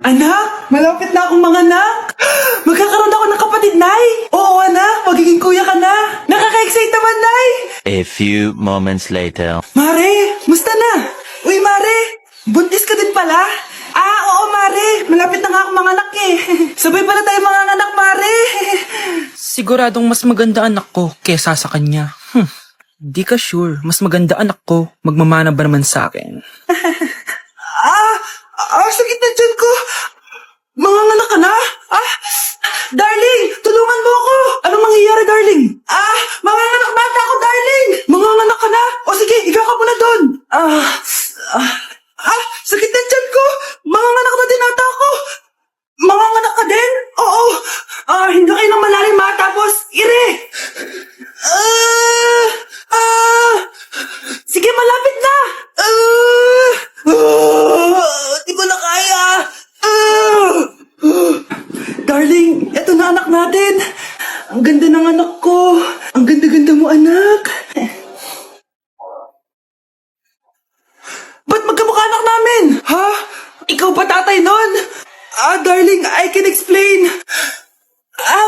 Anak, malapit na akong manganak. Magkakaroon ako ng kapatid, Nay. Oo, anak, magiging kuya ka na. Nakaka-excite naman, Nay. A few moments later. Mare, musta na? Uy, Mare, buntis ka din pala? Oo, Mare, malapit na nga akong manganak eh. Sabay pala tayo manganak, Mare. Siguradong mas maganda anak ko kesa sa kanya. Di ka sure, mas maganda anak ko, magmamana ba naman sa akin? Sakit na dyan ko. Manganganak ka na? Darling, tulungan mo ako. Anong mangyayari, darling? Manganganak bata ako, darling. Manganganak ka na? O sige, higa ka muna doon. Sakit na dyan ko. Manganganak na din ata ako. Manganganak ka din? Oo. Hindi kayo ng malalim ha, tapos ire. Sige, malapit na. Di ko na kaya. Darling, eto na anak natin. Ang ganda ng anak ko. Ang ganda-ganda mo, anak. Ba't magkamukha anak namin? Ha? Ikaw ba tatay nun? Darling, I can explain.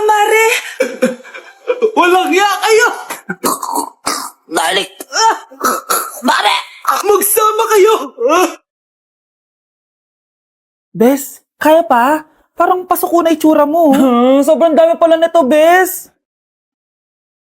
Mare. Walang ya kayo. Balik! Mare! Magsama kayo. Bes, kaya pa? Parang pasuko na itsura mo. Sobrang dami pala nito, Bes.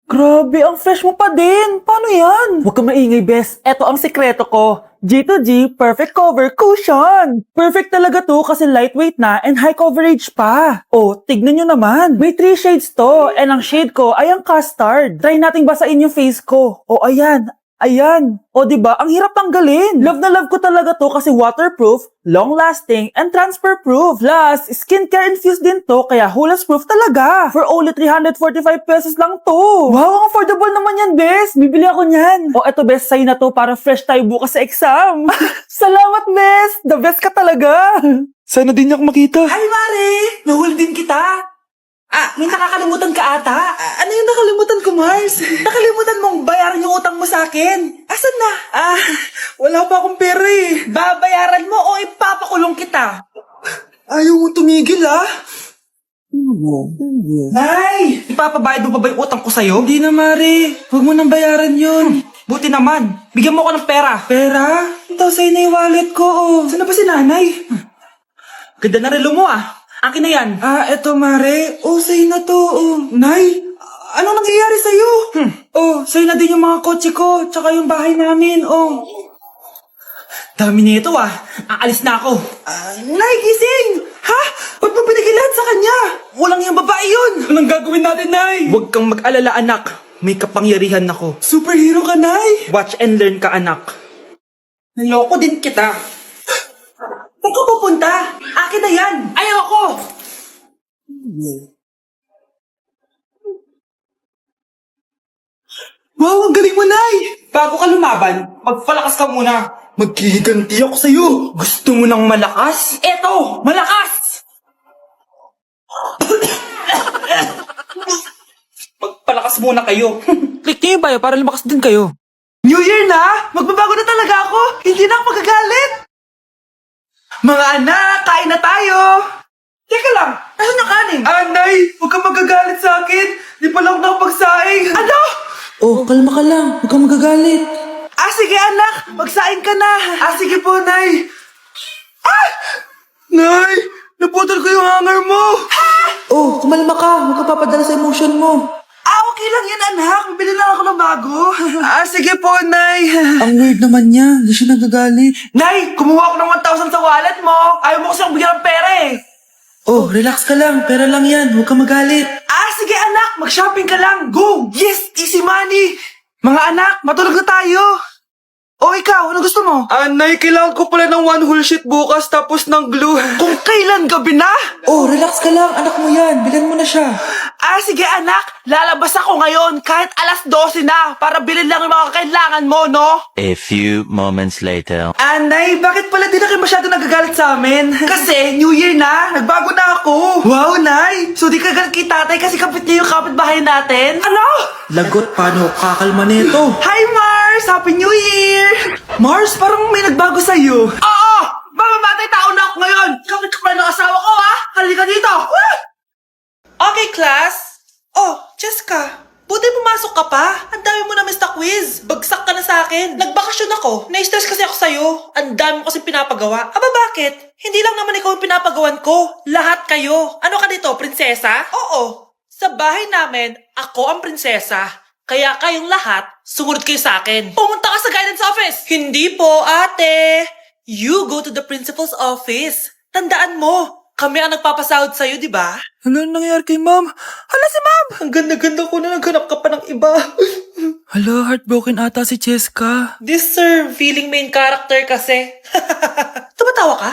Grabe, ang fresh mo pa din. Paano yan? Huwag kang maingay, Bes. Eto ang sikreto ko. G2G Perfect Cover Cushion. Perfect talaga to kasi lightweight na and high coverage pa. Tignan nyo naman. May 3 shades to and ang shade ko ay ang custard. Try nating basain yung face ko. Ayan. Ayan. Diba? Ang hirap tanggalin. Love na love ko talaga to kasi waterproof, long-lasting, and transfer-proof. Plus, skincare infused din to kaya hulas-proof talaga. For only 345 pesos lang to. Wow, ang affordable naman yan, Bes. Bibili ako niyan. Eto, Bes, sa'yo na to para fresh tayo bukas sa exam. Salamat, Bes. The best ka talaga. Sana din niya ako makita. Hi, Mare. Nahuli din kita. May nakakalimutan ka ata. Ano yung nakalimutan ko, Mars? Nakalimutan mong bayaran yung utang mo sa akin. Asan na? Wala pa akong pera eh. Babayaran mo o ipapakulong kita? Ayaw mo tumigil, Nay! Ipapabayad mo pa ba yung utang ko sa'yo? Hindi na, Mare. Huwag mo nang bayaran yun. Buti naman. Bigyan mo ko ng pera. Pera? Ito, sa'yo na yung wallet ko, Saan na ba si nanay? Ganda na relo mo, Akin na yan. Eto, Mare. Sa'yo na to, Nay, ano nangyayari sa'yo? Sa'yo na din yung mga kotse ko, tsaka yung bahay namin, Dami nito, Aalis na ako. Nay, gising! Ha? Ba't mo pinigil lahat sa kanya? Walang yung babae yun. Anong gagawin natin, Nay? Huwag kang mag-alala, anak. May kapangyarihan ako. Superhero ka, Nay. Watch and learn ka, anak. Naloko din kita. Saan ka pupunta? Akin na yan! Ayoko! Wow, ang galing mo, Nay! Bago ka lumaban, magpalakas ka muna. Maghihiganti ako sa'yo. Gusto mo ng malakas? Eto! Malakas! Magpalakas muna kayo. Click niyo yung bio para lumakas din kayo. New Year na! Magbabago na talaga ako! Hindi na ako magagalit! Mga anak, kain na tayo! Teka lang, nasan yung kanin? Nay, huwag kang magagalit sa akin! Di pa lang nakapagsaing! Ano? Kalma ka lang, huwag kang magagalit. Sige anak, magsaing ka na! Sige po, Nay! Nay, naputol ko yung hanger mo! Kumalma ka, huwag ka papadala sa emotion mo. Okay lang yan, anak. Bibili lang ako ng bago. Sige po, Nay. Ang weird naman niya. Hindi siya nagagalit. Nay, kumuha ako ng 1,000 sa wallet mo. Ayaw mo kasi bigyan ng pera eh. Relax ka lang. Pera lang yan. Huwag ka magalit. Sige, anak. Mag-shopping ka lang. Go! Yes, easy money. Mga anak, matulog na tayo. Ikaw, ano gusto mo? Nay, kailangan ko pala ng 1 whole sheet bukas tapos ng glue. Kung kailan gabi na? Relax ka lang. Anak mo yan. Bilan mo na siya. Sige anak. Lalabas ako ngayon kahit alas 12 na para bilhin lang yung mga kailangan mo, no? A few moments later. Nay, bakit pala di na kayo masyado nagagalit sa amin? Kasi, New Year na. Nagbago na ako. Wow, Nay. So di ka galit kay tatay kasi kapit niya yung kapitbahay natin? Ano? Lagot, paano kakalma nito? Hi, Mars! Happy New Year! Mars, parang may nagbago sa'yo. Oo! Mamamatay tao na ako ngayon! Kapit ka pa ng asawa ka dito! Okay, class. Oh, Cheska. Buti pumasok ka pa. Ang dami mo na miss na quiz. Bagsak ka na sa akin. Nagbakasyon ako. Na-stress kasi ako sa'yo. Ang dami mo kasi pinapagawa. Aba, bakit? Hindi lang naman ikaw ang pinapagawan ko. Lahat kayo. Ano ka dito, prinsesa? Oo. Sa bahay namin, ako ang prinsesa. Kaya kayong lahat, sumunod kayo sa akin. Pumunta ka sa guidance office. Hindi po, ate. You go to the principal's office. Tandaan mo, kami ang nagpapasahod sa'yo, di ba? Ano nangyari kay ma'am? Hala si ma'am! Ang ganda-ganda ko na naghanap ka pa ng iba. Hala, heartbroken ata si Cheska. This sir, feeling main character kasi. Tumatawa ka?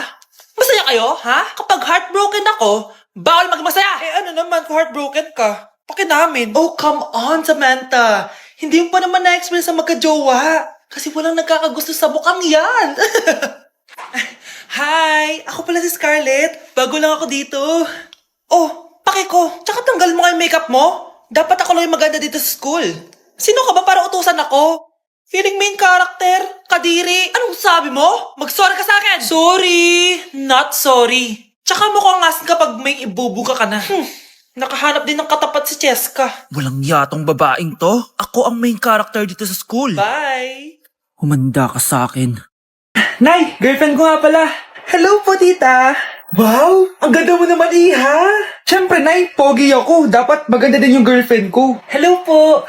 Masaya kayo, ha? Kapag heartbroken ako, bawal magmasaya. Eh ano naman kung heartbroken ka? Pakinamin. Oh, come on, Samantha. Hindi mo pa naman na-experience sa magka-jowa. Kasi walang nagkakagusto sa mukhang yan. Hi! Ako pala si Scarlett. Bago lang ako dito. Oh, pake ko. Tsaka tanggal mo nga yung makeup mo. Dapat ako lang yung maganda dito sa school. Sino ka ba para utusan ako? Feeling main character? Kadiri? Anong sabi mo? Mag-sorry ka sa akin! Sorry! Not sorry. Tsaka mukhang asin kapag may ibubuga ka na. Nakahanap din ng katapat si Cheska. Walang yatong babaeng to. Ako ang main character dito sa school. Bye! Humanda ka sa akin. Nay! Girlfriend ko nga pala. Hello po, tita. Wow! Ang ganda mo naman, iha. Siyempre, Nay, pogi ako. Dapat maganda din yung girlfriend ko. Hello po.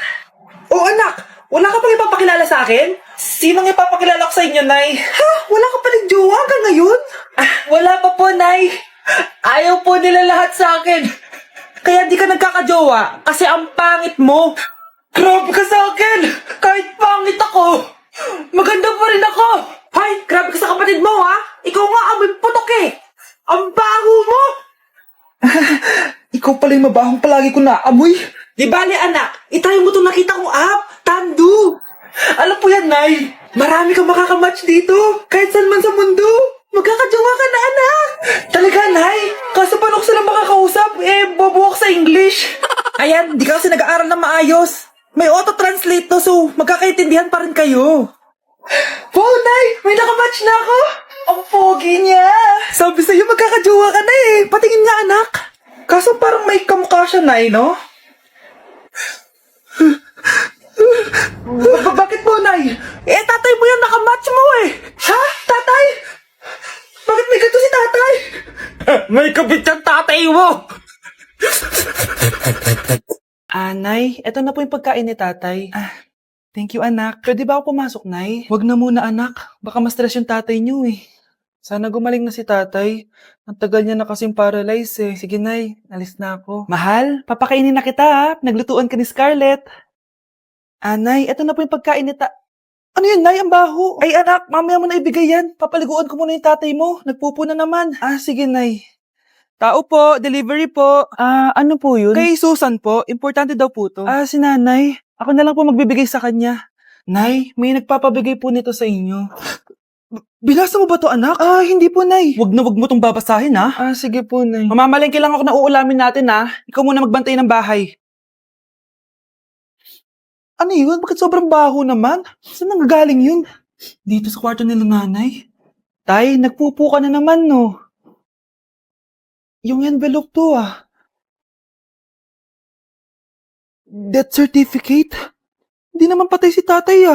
Oh, anak! Wala ka pang ipapakilala sa akin? Sinong ipapakilala ko sa inyo, Nay? Ha? Wala ka palang jowa hanggang ngayon? Wala pa po, Nay. Ayaw po nila lahat sa akin. Kaya di ka nagkakajowa kasi ang pangit mo. Grabe ka sa akin! Kahit pangit ako, maganda pa rin ako! Hay, grabe ka sa kapatid mo, ha? Ikaw nga amoy putok eh! Ang baho mo! Ikaw pala yung mabahong palagi ko na amoy. Di bali, anak, itry mo itong nakita kong app, Tandu. Alam po yan, Nay. Marami kang makakamatch dito, kahit saan man sa mundo. Magkakajowa ka na, anak. Talaga, Nay? Kaso paano ko sila makakausap? Bobo ako sa English. Ayan, di ka kasi nag-aaral na maayos. May auto-translate to, so magkakaintindihan pa rin kayo. Wow, Nay! May nakamatch na ako! Ang pogi niya! Sabi sa'yo, magkakajowa ka na eh. Patingin nga, anak. Kaso parang may kamukha siya, Nay, no? Bakit po, Nay? Tatay mo yan, nakamatch mo eh. Ha? Tatay? Bakit may ganito si tatay? May kabit yung tatay mo! Nay, eto na po yung pagkain ni tatay. Thank you, anak. Pwede ba ako pumasok, Nay? Wag na muna, anak. Baka ma-stress yung tatay niyo eh. Sana gumaling na si tatay. Ang tagal niya na kasing paralyzed eh. Sige, Nay. Alis na ako. Mahal, papakainin na kita ha. Naglutuan ka ni Scarlett. Nay, eto na po yung pagkain ni Ano yun, Nay? Ang baho. Ay, anak, mamaya mo na ibigay yan. Papaliguan ko muna yung tatay mo. Nagpupo na naman. Sige, Nay. Tao po, delivery po. Ano po yun? Kay Susan po, importante daw po to. Si nanay. Ako na lang po magbibigay sa kanya. Nay, may nagpapabigay po nito sa inyo. Binasa mo ba to, anak? Hindi po, Nay. Wag mo tong babasahin, ha? Sige po, Nay. Mamamalengke lang ako na uulamin natin, ha? Ikaw muna magbantay ng bahay. Ano yun? Bakit sobrang baho naman? Saan nanggagaling yun? Dito sa kwarto nila nanay. Tay, nagpupo ka na naman, no? Yung envelope to, Death certificate? Hindi naman patay si tatay,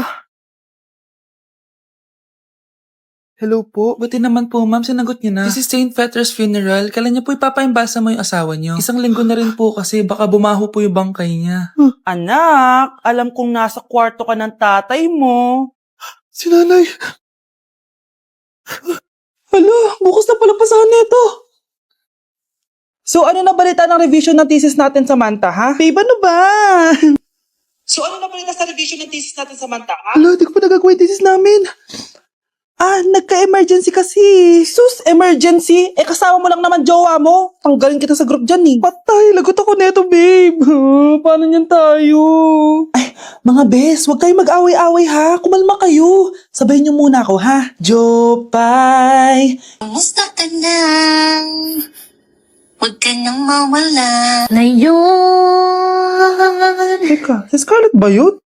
Hello po. Buti naman po, ma'am. Sinagot niyo na. This is St. Peter's Funeral. Kailan niyo po ipapaimbasa mo yung asawa niyo? Isang linggo na rin po kasi baka bumaho po yung bangkay niya. Anak, alam kong nasa kwarto ka ng tatay mo. Si nanay. Hala, bukas na pala pasahan nito. So, ano na balita ng revision ng thesis natin, Samantha, ha? Babe, ano ba? So, ano na balita sa revision ng thesis natin, Samantha, ha? Hala, di ko pa nagagawa yung thesis namin. Nagka-emergency kasi. Sus, emergency? Kasama mo lang naman jowa mo. Tanggalin kita sa group dyan, Patay, lagot ako neto, babe. Paano niyan tayo? Ay, mga bes, huwag kayo mag-away-away, ha? Kumalma kayo. Sabayin niyo muna ako, ha? Jopay. Kumusta ka na? Huwag ka nang mawala. Ngayon, Teka, si Scarlett ba yun?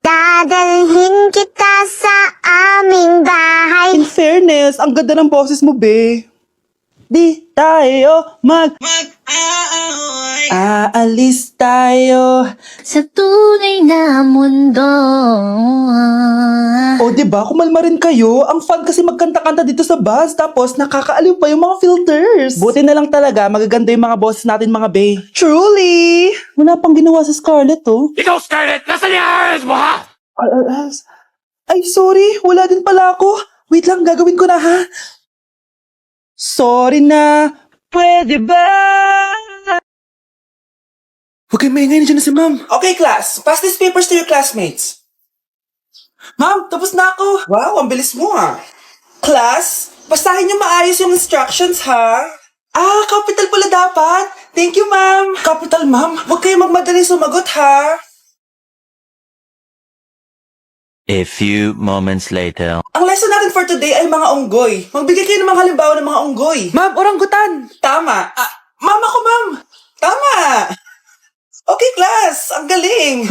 dadalhin kita sa aming bahay. In fairness, ang ganda ng boses mo, be. Di tayo aalis tayo. Sa tunay na mundo. O, diba? Kumalma rin kayo. Ang fun kasi magkanta-kanta dito sa bus. Tapos, nakakaaliw pa yung mga filters. Buti na lang talaga, magaganda yung mga bosses natin, mga bae. Truly! Wala pang ginawa sa Scarlett, oh. Ikaw, Scarlett! Nasaan yung ayos mo, ha? Ay, sorry. Wala din pala ako. Wait lang, gagawin ko na, ha? Sorry na. Pwede ba? Huwag kayong maingay, nandiyan na si ma'am. Okay, class. Pass these papers to your classmates. Ma'am, tapos na ako. Wow, ang bilis mo ha. Class, basahin niyo maayos yung instructions ha. Ah, capital pala dapat. Thank you, ma'am. Capital, ma'am. Huwag kayong magmadali sumagot ha. A few moments later. Ang lesson natin for today ay mga unggoy. Magbigay kayo ng mga halimbawa ng mga unggoy. Ma'am, oranggutan. Tama. Ma'am ako, ma'am. Tama. Okay, class. Ang galing.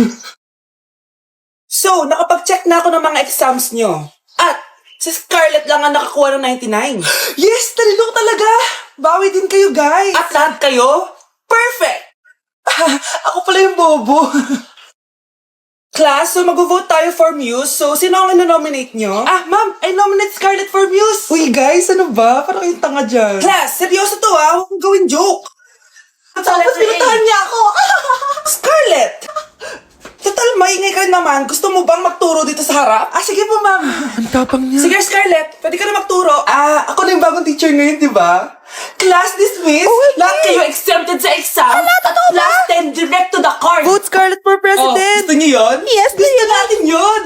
So, nakapag-check na ako ng mga exams nyo. At, si Scarlett lang ang nakakuha ng 99. Yes! Talino ko talaga! Bawi din kayo, guys. At lahat kayo? Perfect! Ako pala yung bobo. Class, so mag-vote tayo for Muse. So, sino ang ino-nominate nyo? Ma'am, I nominate Scarlett for Muse. Uy, guys, ano ba? Parang yung tanga dyan. Class, seryoso to ha. Huwag kong gawin joke. Tapos pinuntahan niya ako. Scarlett! Total, maingay ka naman. Gusto mo bang magturo dito sa harap? Sige po, ma'am. Ang tapang niya. Sige, Scarlett. Pwede ka na magturo. Ako na yung bagong teacher ngayon, di ba? Class dismissed. Lahat kayo exempted sa exam. Last 10 direct to the card. Vote Scarlett for president. Gusto niyo yun? Yes, Gusto natin yun.